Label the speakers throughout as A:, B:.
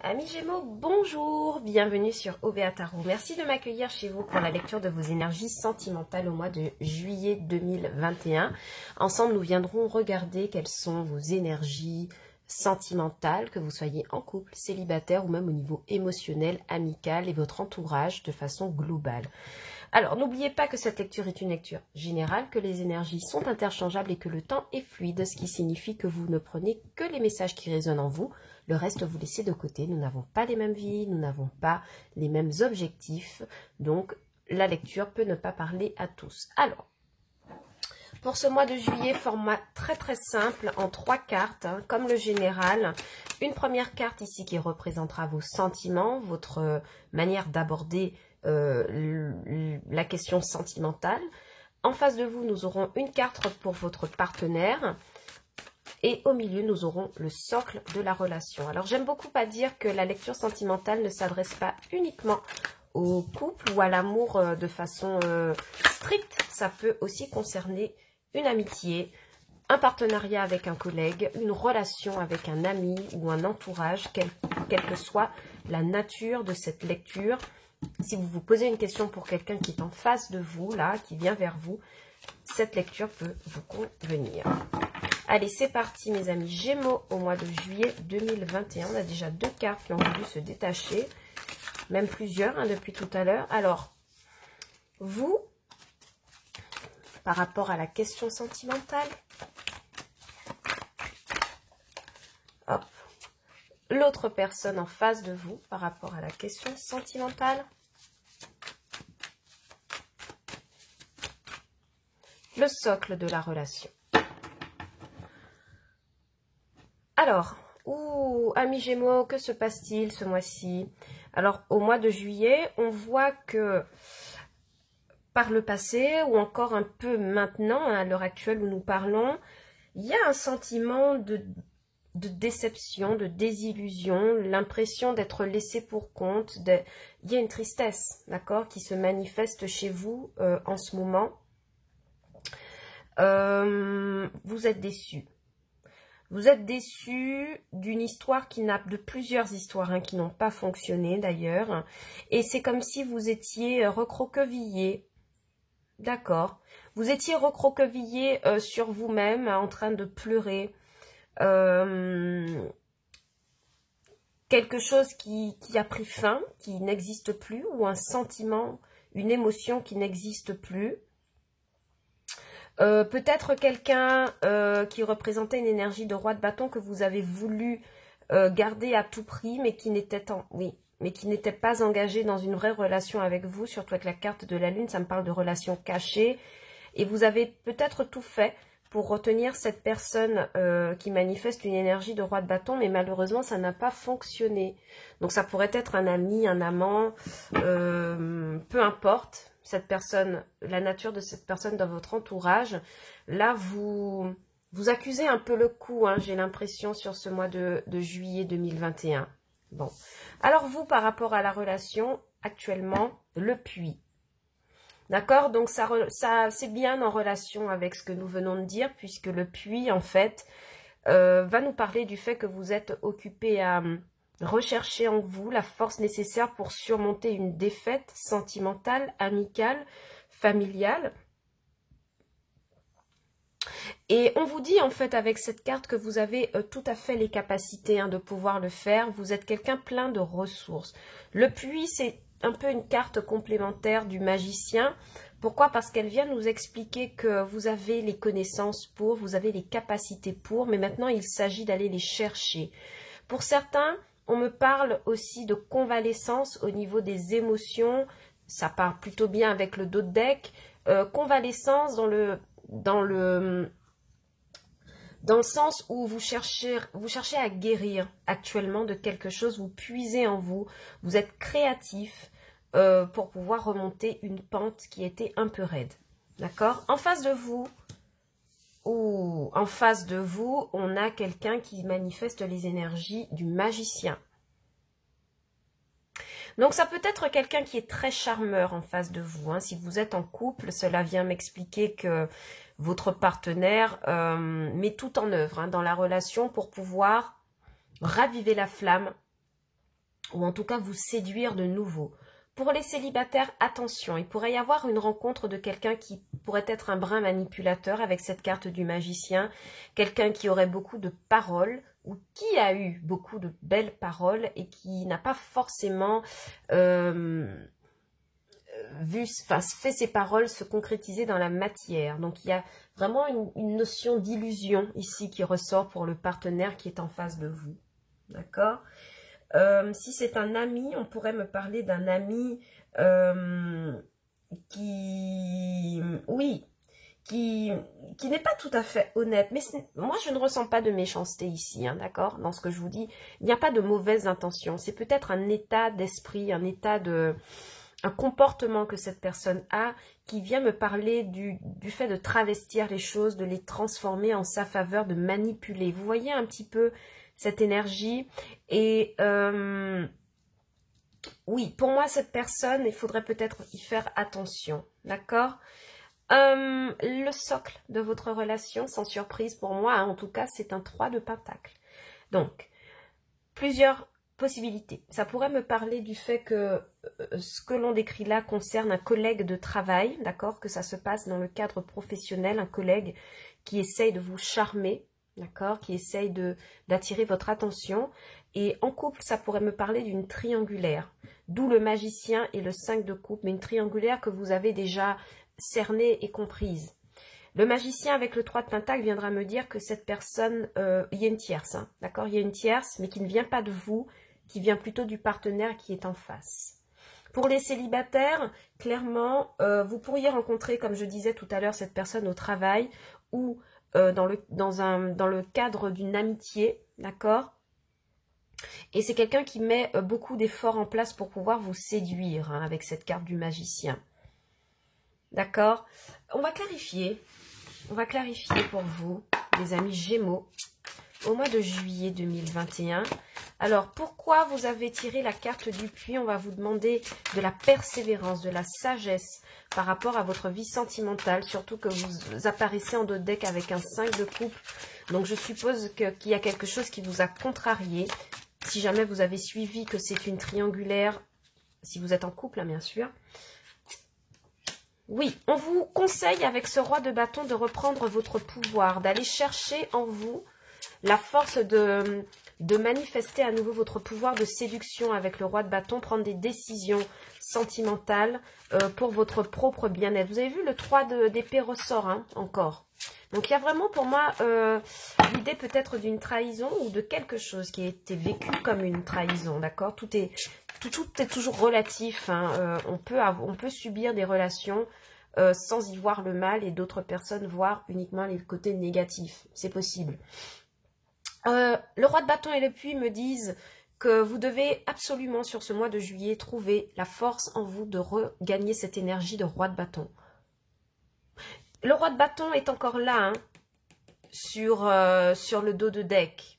A: Amis Gémeaux, bonjour, bienvenue sur OBA Tarot. Merci de m'accueillir chez vous pour la lecture de vos énergies sentimentales au mois de juillet 2021. Ensemble, nous viendrons regarder quelles sont vos énergies sentimentales, que vous soyez en couple, célibataire ou même au niveau émotionnel, amical et votre entourage de façon globale. Alors, n'oubliez pas que cette lecture est une lecture générale, que les énergies sont interchangeables et que le temps est fluide, ce qui signifie que vous ne prenez que les messages qui résonnent en vous. Le reste, vous laissez de côté. Nous n'avons pas les mêmes vies, nous n'avons pas les mêmes objectifs. Donc, la lecture peut ne pas parler à tous. Alors, pour ce mois de juillet, format très simple en 3 cartes, comme le général. Une première carte ici qui représentera vos sentiments, votre manière d'aborder la question sentimentale. En face de vous, nous aurons une carte pour votre partenaire. Et au milieu, nous aurons le socle de la relation. Alors, j'aime beaucoup à dire que la lecture sentimentale ne s'adresse pas uniquement au couple ou à l'amour de façon stricte. Ça peut aussi concerner une amitié, un partenariat avec un collègue, une relation avec un ami ou un entourage, quelle que soit la nature de cette lecture. Si vous vous posez une question pour quelqu'un qui est en face de vous, là, qui vient vers vous, cette lecture peut vous convenir. Allez, c'est parti mes amis Gémeaux au mois de juillet 2021. On a déjà 2 cartes qui ont voulu se détacher, même plusieurs depuis tout à l'heure. Alors, vous, par rapport à la question sentimentale, hop, l'autre personne en face de vous, par rapport à la question sentimentale, le socle de la relation. Alors, amis Gémeaux, que se passe-t-il ce mois-ci? Alors, au mois de juillet, on voit que par le passé, ou encore un peu maintenant, à l'heure actuelle où nous parlons, il y a un sentiment de déception, de désillusion, l'impression d'être laissé pour compte. Il y a une tristesse, d'accord, qui se manifeste chez vous en ce moment. Vous êtes déçus. Vous êtes déçu d'une histoire de plusieurs histoires qui n'ont pas fonctionné d'ailleurs. Et c'est comme si vous étiez recroquevillé. D'accord. Vous étiez recroquevillé sur vous-même, en train de pleurer. Quelque chose qui a pris fin, qui n'existe plus, ou un sentiment, une émotion qui n'existe plus. Peut-être quelqu'un qui représentait une énergie de roi de bâton que vous avez voulu garder à tout prix, mais qui n'était pas engagé dans une vraie relation avec vous, surtout avec la carte de la lune, ça me parle de relations cachées. Et vous avez peut-être tout fait pour retenir cette personne qui manifeste une énergie de roi de bâton, mais malheureusement, ça n'a pas fonctionné. Donc ça pourrait être un ami, un amant, peu importe. Cette personne, la nature de cette personne dans votre entourage, là, vous accusez un peu le coup, j'ai l'impression, sur ce mois de juillet 2021. Bon. Alors, vous, par rapport à la relation, actuellement, le puits. D'accord? Donc, ça c'est bien en relation avec ce que nous venons de dire, puisque le puits, en fait, va nous parler du fait que vous êtes occupé à recherchez en vous la force nécessaire pour surmonter une défaite sentimentale, amicale, familiale. Et on vous dit en fait avec cette carte que vous avez tout à fait les capacités de pouvoir le faire. Vous êtes quelqu'un plein de ressources. Le puits, c'est un peu une carte complémentaire du magicien. Pourquoi? Parce qu'elle vient nous expliquer que vous avez les connaissances pour, vous avez les capacités pour, mais maintenant il s'agit d'aller les chercher. Pour certains, on me parle aussi de convalescence au niveau des émotions. Ça part plutôt bien avec le dos de deck. Convalescence dans le sens où vous cherchez à guérir actuellement de quelque chose. Vous puisez en vous. Vous êtes créatif pour pouvoir remonter une pente qui était un peu raide. D'accord? En face de vous, on a quelqu'un qui manifeste les énergies du magicien. Donc, ça peut être quelqu'un qui est très charmeur en face de vous. Si vous êtes en couple, cela vient m'expliquer que votre partenaire met tout en œuvre dans la relation pour pouvoir raviver la flamme ou en tout cas vous séduire de nouveau. Pour les célibataires, attention, il pourrait y avoir une rencontre de quelqu'un qui pourrait être un brin manipulateur avec cette carte du magicien, quelqu'un qui aurait beaucoup de paroles ou qui a eu beaucoup de belles paroles et qui n'a pas forcément fait ses paroles se concrétiser dans la matière. Donc il y a vraiment une notion d'illusion ici qui ressort pour le partenaire qui est en face de vous. D'accord ? Si c'est un ami, on pourrait me parler d'un ami qui n'est pas tout à fait honnête. Mais moi, je ne ressens pas de méchanceté ici, hein, d'accord? Dans ce que je vous dis, il n'y a pas de mauvaise intention. C'est peut-être un état d'esprit, un comportement que cette personne a qui vient me parler du fait de travestir les choses, de les transformer en sa faveur, de manipuler. Vous voyez un petit peu cette énergie et oui, pour moi, cette personne, il faudrait peut-être y faire attention, d'accord? Le socle de votre relation, sans surprise pour moi, hein, en tout cas, c'est un 3 de Pentacle. Donc, plusieurs possibilités. Ça pourrait me parler du fait que ce que l'on décrit là concerne un collègue de travail, d'accord? Que ça se passe dans le cadre professionnel, un collègue qui essaye de vous charmer, d'accord, qui essaye d'attirer votre attention. Et en couple, ça pourrait me parler d'une triangulaire, d'où le magicien et le 5 de coupe, mais une triangulaire que vous avez déjà cernée et comprise. Le magicien avec le 3 de pentacle viendra me dire que cette personne, il y a une tierce, hein, d'accord, il y a une tierce, mais qui ne vient pas de vous, qui vient plutôt du partenaire qui est en face. Pour les célibataires, clairement, vous pourriez rencontrer, comme je disais tout à l'heure, cette personne au travail ou dans le cadre d'une amitié, d'accord? Et c'est quelqu'un qui met beaucoup d'efforts en place pour pouvoir vous séduire, hein, avec cette carte du magicien. D'accord? On va clarifier pour vous, les amis Gémeaux, au mois de juillet 2021. Alors, pourquoi vous avez tiré la carte du puits? On va vous demander de la persévérance, de la sagesse par rapport à votre vie sentimentale, surtout que vous apparaissez en dos de deck avec un 5 de coupe. Donc, je suppose qu'il y a quelque chose qui vous a contrarié. Si jamais vous avez suivi que c'est une triangulaire, si vous êtes en couple, hein, bien sûr. Oui, on vous conseille avec ce roi de bâton de reprendre votre pouvoir, d'aller chercher en vous la force de manifester à nouveau votre pouvoir de séduction avec le roi de bâton, prendre des décisions sentimentales pour votre propre bien-être. Vous avez vu, le 3 d'épée ressort, hein, encore. Donc, il y a vraiment pour moi l'idée peut-être d'une trahison ou de quelque chose qui a été vécu comme une trahison, d'accord? Tout est toujours relatif, hein. On peut subir des relations sans y voir le mal et d'autres personnes voir uniquement les côtés négatifs. C'est possible. Le roi de bâton et le puits me disent que vous devez absolument sur ce mois de juillet trouver la force en vous de regagner cette énergie de roi de bâton. Le roi de bâton est encore là, hein, sur le dos de deck.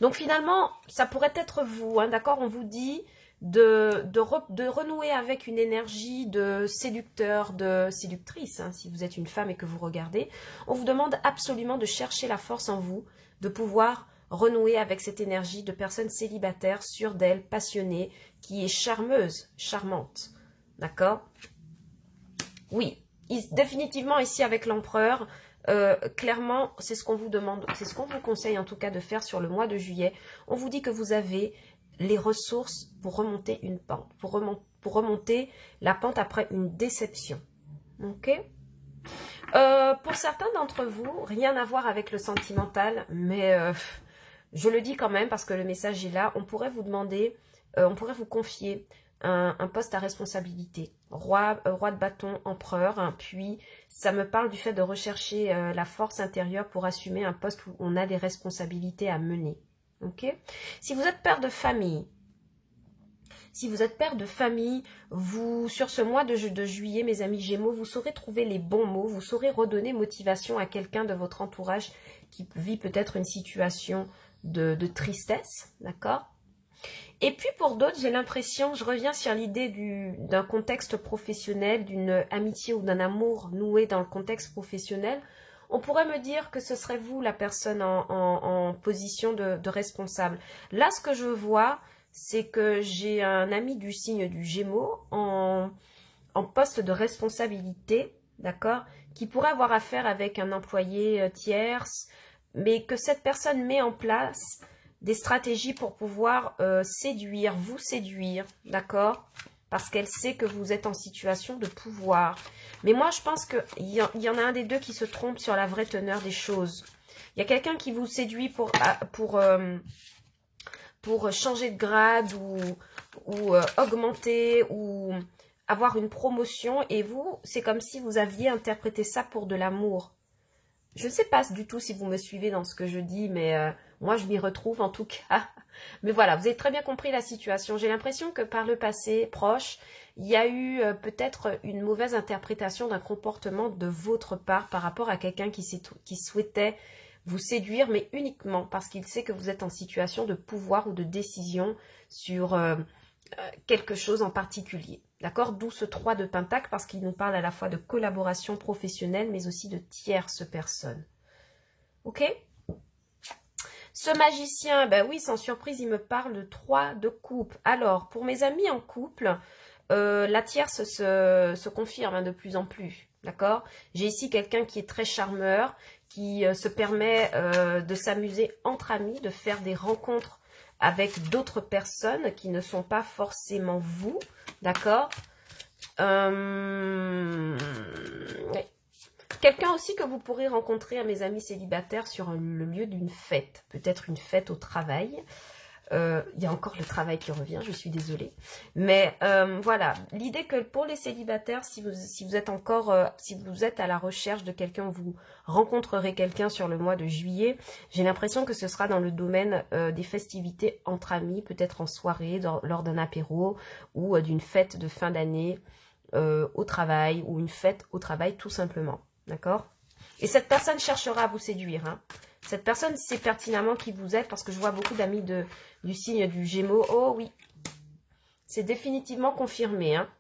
A: Donc finalement, ça pourrait être vous, hein, d'accord? On vous dit de renouer avec une énergie de séducteur, de séductrice, hein, si vous êtes une femme et que vous regardez. On vous demande absolument de chercher la force en vous, de pouvoir renouer avec cette énergie de personne célibataire, sûre d'elle, passionnée, qui est charmeuse, charmante. D'accord? Oui, définitivement ici avec l'empereur, clairement, c'est ce qu'on vous demande, c'est ce qu'on vous conseille en tout cas de faire sur le mois de juillet. On vous dit que vous avez les ressources pour remonter une pente, pour remonter la pente après une déception. Ok? Pour certains d'entre vous, rien à voir avec le sentimental, mais je le dis quand même parce que le message est là. On pourrait vous demander, on pourrait vous confier un poste à responsabilité. Roi de bâton, empereur, hein, puis ça me parle du fait de rechercher la force intérieure pour assumer un poste où on a des responsabilités à mener. Ok? Si vous êtes père de famille, vous, sur ce mois de juillet, mes amis Gémeaux, vous saurez trouver les bons mots, vous saurez redonner motivation à quelqu'un de votre entourage qui vit peut-être une situation de tristesse, d'accord? Et puis pour d'autres, j'ai l'impression, je reviens sur l'idée d'un contexte professionnel, d'une amitié ou d'un amour noué dans le contexte professionnel. On pourrait me dire que ce serait vous la personne en position de responsable. Là, ce que je vois, c'est que j'ai un ami du signe du Gémeaux en poste de responsabilité, d'accord, qui pourrait avoir affaire avec un employé tierce, mais que cette personne met en place des stratégies pour pouvoir vous séduire, d'accord, parce qu'elle sait que vous êtes en situation de pouvoir. Mais moi, je pense qu'il y en a un des deux qui se trompe sur la vraie teneur des choses. Il y a quelqu'un qui vous séduit pour changer de grade ou augmenter ou avoir une promotion. Et vous, c'est comme si vous aviez interprété ça pour de l'amour. Je ne sais pas du tout si vous me suivez dans ce que je dis, mais moi, je m'y retrouve en tout cas. Mais voilà, vous avez très bien compris la situation. J'ai l'impression que par le passé proche, il y a eu peut-être une mauvaise interprétation d'un comportement de votre part par rapport à quelqu'un qui souhaitait vous séduire, mais uniquement parce qu'il sait que vous êtes en situation de pouvoir ou de décision sur quelque chose en particulier. D'accord? D'où ce 3 de Pentacle, parce qu'il nous parle à la fois de collaboration professionnelle, mais aussi de tierces personnes. Ok? Ce magicien, ben oui, sans surprise, il me parle de 3 de coupe. Alors, pour mes amis en couple, la tierce se confirme de plus en plus. D'accord? J'ai ici quelqu'un qui est très charmeur, qui se permet de s'amuser entre amis, de faire des rencontres avec d'autres personnes qui ne sont pas forcément vous. D'accord? Quelqu'un aussi que vous pourrez rencontrer à mes amis célibataires sur le lieu d'une fête. Peut-être une fête au travail. Il y a encore le travail qui revient, je suis désolée. Mais voilà, l'idée que pour les célibataires, si vous êtes à la recherche de quelqu'un, vous rencontrerez quelqu'un sur le mois de juillet, j'ai l'impression que ce sera dans le domaine des festivités entre amis, peut-être en soirée, lors d'un apéro ou d'une fête de fin d'année au travail ou une fête au travail tout simplement. D'accord? Et cette personne cherchera à vous séduire, hein. Cette personne sait pertinemment qui vous êtes parce que je vois beaucoup d'amis du signe du Gémeaux. Oh oui, c'est définitivement confirmé, hein.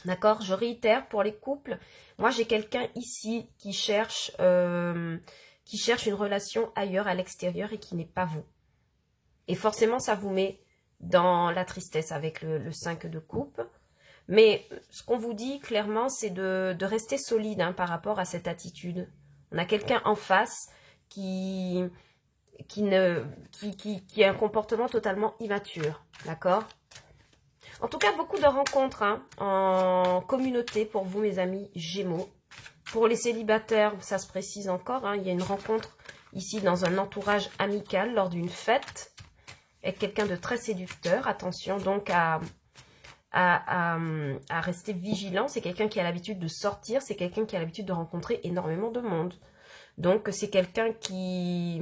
A: D'accord? Je réitère pour les couples. Moi, j'ai quelqu'un ici qui cherche une relation ailleurs, à l'extérieur et qui n'est pas vous. Et forcément, ça vous met dans la tristesse avec le 5 de coupe. Mais ce qu'on vous dit clairement, c'est de rester solide hein, par rapport à cette attitude. On a quelqu'un en face qui a un comportement totalement immature, d'accord? En tout cas, beaucoup de rencontres hein, en communauté pour vous, mes amis Gémeaux. Pour les célibataires, ça se précise encore, hein, il y a une rencontre ici dans un entourage amical lors d'une fête avec quelqu'un de très séducteur. Attention donc à rester vigilant. C'est quelqu'un qui a l'habitude de sortir, c'est quelqu'un qui a l'habitude de rencontrer énormément de monde. Donc, c'est quelqu'un qui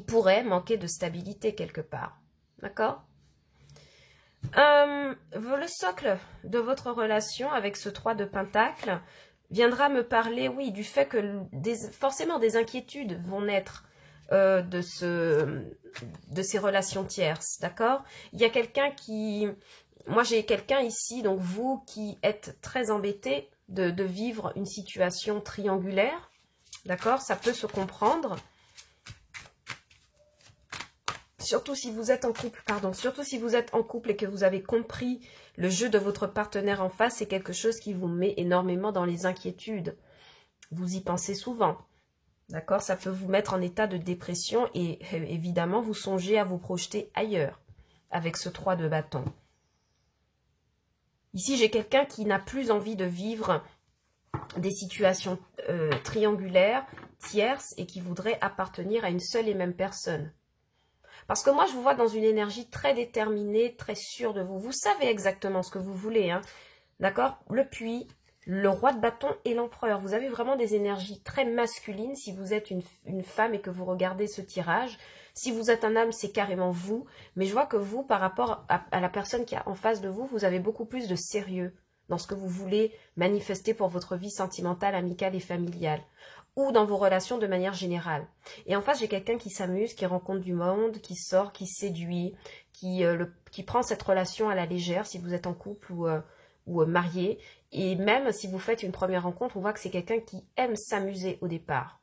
A: pourrait manquer de stabilité quelque part. D'accord? Le socle de votre relation avec ce 3 de Pentacle viendra me parler, oui, du fait que forcément des inquiétudes vont naître de ces relations tierces. D'accord? Il y a quelqu'un qui... Moi, j'ai quelqu'un ici, donc vous qui êtes très embêté de vivre une situation triangulaire. D'accord? Ça peut se comprendre. Surtout si vous êtes en couple, surtout si vous êtes en couple et que vous avez compris le jeu de votre partenaire en face, c'est quelque chose qui vous met énormément dans les inquiétudes. Vous y pensez souvent. D'accord? Ça peut vous mettre en état de dépression et évidemment, vous songez à vous projeter ailleurs avec ce 3 de bâton. Ici, j'ai quelqu'un qui n'a plus envie de vivre des situations triangulaires, tierces, et qui voudrait appartenir à une seule et même personne. Parce que moi, je vous vois dans une énergie très déterminée, très sûre de vous. Vous savez exactement ce que vous voulez, hein. D'accord? Le puits, le roi de bâton et l'empereur. Vous avez vraiment des énergies très masculines si vous êtes une femme et que vous regardez ce tirage. Si vous êtes un homme, c'est carrément vous. Mais je vois que vous, par rapport à la personne qui est en face de vous, vous avez beaucoup plus de sérieux dans ce que vous voulez manifester pour votre vie sentimentale, amicale et familiale, ou dans vos relations de manière générale. Et en face, j'ai quelqu'un qui s'amuse, qui rencontre du monde, qui sort, qui séduit, qui prend cette relation à la légère, si vous êtes en couple ou marié. Et même si vous faites une première rencontre, on voit que c'est quelqu'un qui aime s'amuser au départ.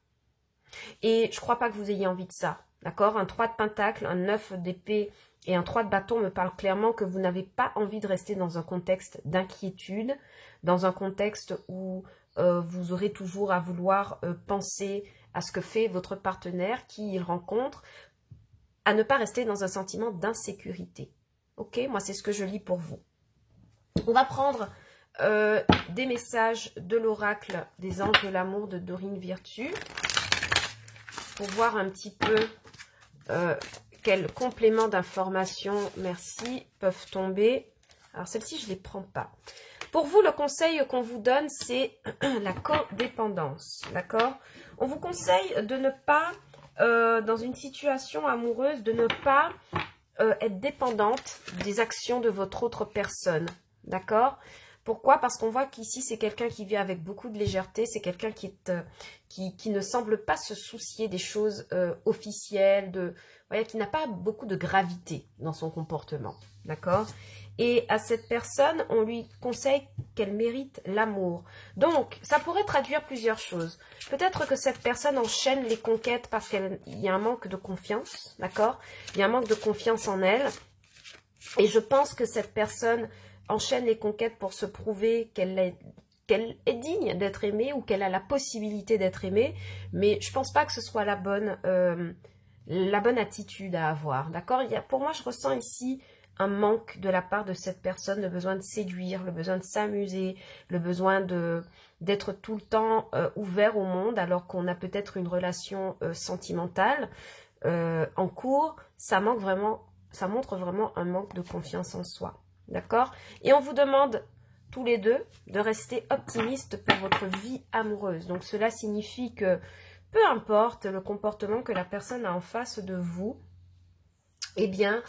A: Et je ne crois pas que vous ayez envie de ça. D'accord? Un 3 de pentacle, un 9 d'épée et un 3 de bâton me parlent clairement que vous n'avez pas envie de rester dans un contexte d'inquiétude, dans un contexte où vous aurez toujours à vouloir penser à ce que fait votre partenaire, qui il rencontre, à ne pas rester dans un sentiment d'insécurité. Ok? Moi, c'est ce que je lis pour vous. On va prendre des messages de l'oracle des anges de l'amour de Dorine Virtue pour voir un petit peu quels compléments d'informations, merci, peuvent tomber. Alors, celle-ci, je ne les prends pas. Pour vous, le conseil qu'on vous donne, c'est la codépendance, d'accord? On vous conseille de ne pas, dans une situation amoureuse, de ne pas être dépendante des actions de votre autre personne, d'accord? Pourquoi? Parce qu'on voit qu'ici, c'est quelqu'un qui vit avec beaucoup de légèreté, c'est quelqu'un qui ne semble pas se soucier des choses officielles, qui n'a pas beaucoup de gravité dans son comportement, d'accord? Et à cette personne, on lui conseille qu'elle mérite l'amour. Donc, ça pourrait traduire plusieurs choses. Peut-être que cette personne enchaîne les conquêtes parce qu'il y a un manque de confiance, d'accord? Il y a un manque de confiance en elle. Et je pense que cette personne enchaîne les conquêtes pour se prouver qu'elle est digne d'être aimée ou qu'elle a la possibilité d'être aimée. Mais je ne pense pas que ce soit la bonne attitude à avoir, d'accord? Pour moi, je ressens ici un manque de la part de cette personne, le besoin de séduire, le besoin de s'amuser, le besoin d'être tout le temps ouvert au monde alors qu'on a peut-être une relation sentimentale en cours. Ça montre vraiment un manque de confiance en soi, d'accord? Et on vous demande tous les deux de rester optimistes pour votre vie amoureuse. Donc cela signifie que peu importe le comportement que la personne a en face de vous, eh bien,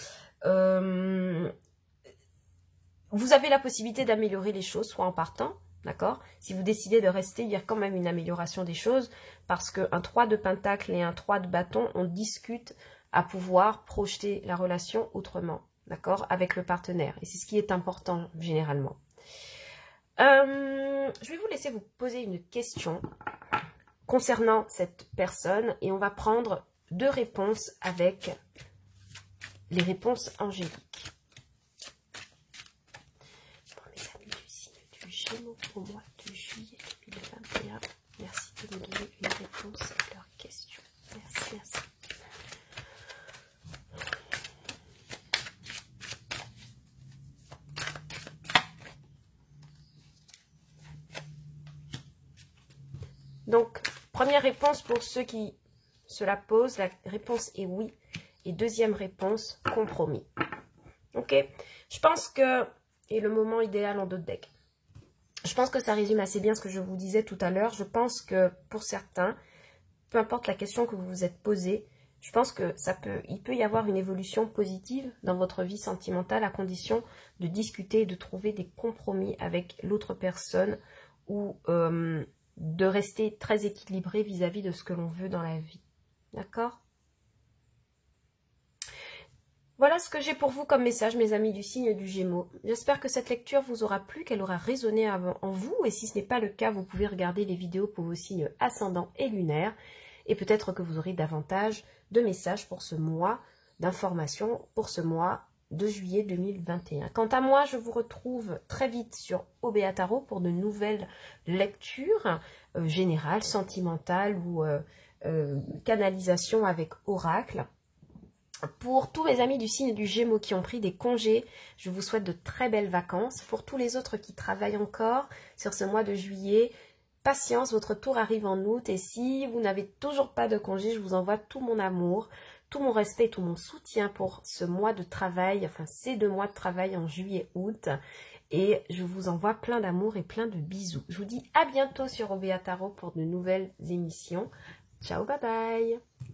A: vous avez la possibilité d'améliorer les choses, soit en partant, d'accord? Si vous décidez de rester, il y a quand même une amélioration des choses, parce qu'un 3 de pentacle et un 3 de bâton, on discute à pouvoir projeter la relation autrement, d'accord? Avec le partenaire. Et c'est ce qui est important, généralement. Je vais vous laisser vous poser une question concernant cette personne, et on va prendre 2 réponses avec les réponses angéliques. Pour mes amis du signe du Gémeaux au mois de juillet 2021, merci de me donner une réponse à leurs questions. Merci, merci. Donc, première réponse pour ceux qui se la posent, la réponse est oui. Et deuxième réponse, compromis. Ok? Je pense que, et le moment idéal en 2 decks, je pense que ça résume assez bien ce que je vous disais tout à l'heure. Je pense que pour certains, peu importe la question que vous vous êtes posée, je pense que il peut y avoir une évolution positive dans votre vie sentimentale à condition de discuter et de trouver des compromis avec l'autre personne ou de rester très équilibré vis-à-vis de ce que l'on veut dans la vie. D'accord ? Voilà ce que j'ai pour vous comme message, mes amis du signe du Gémeaux. J'espère que cette lecture vous aura plu, qu'elle aura résonné en vous. Et si ce n'est pas le cas, vous pouvez regarder les vidéos pour vos signes ascendants et lunaires. Et peut-être que vous aurez davantage de messages pour ce mois, d'informations pour ce mois de juillet 2021. Quant à moi, je vous retrouve très vite sur Obéa Tarot pour de nouvelles lectures générales, sentimentales ou canalisation avec oracle. Pour tous mes amis du signe du Gémeaux qui ont pris des congés, je vous souhaite de très belles vacances. Pour tous les autres qui travaillent encore sur ce mois de juillet, patience, votre tour arrive en août. Et si vous n'avez toujours pas de congé, je vous envoie tout mon amour, tout mon respect, tout mon soutien pour ce mois de travail, enfin ces 2 mois de travail en juillet-août. Et je vous envoie plein d'amour et plein de bisous. Je vous dis à bientôt sur Obéa Tarot pour de nouvelles émissions. Ciao, bye bye!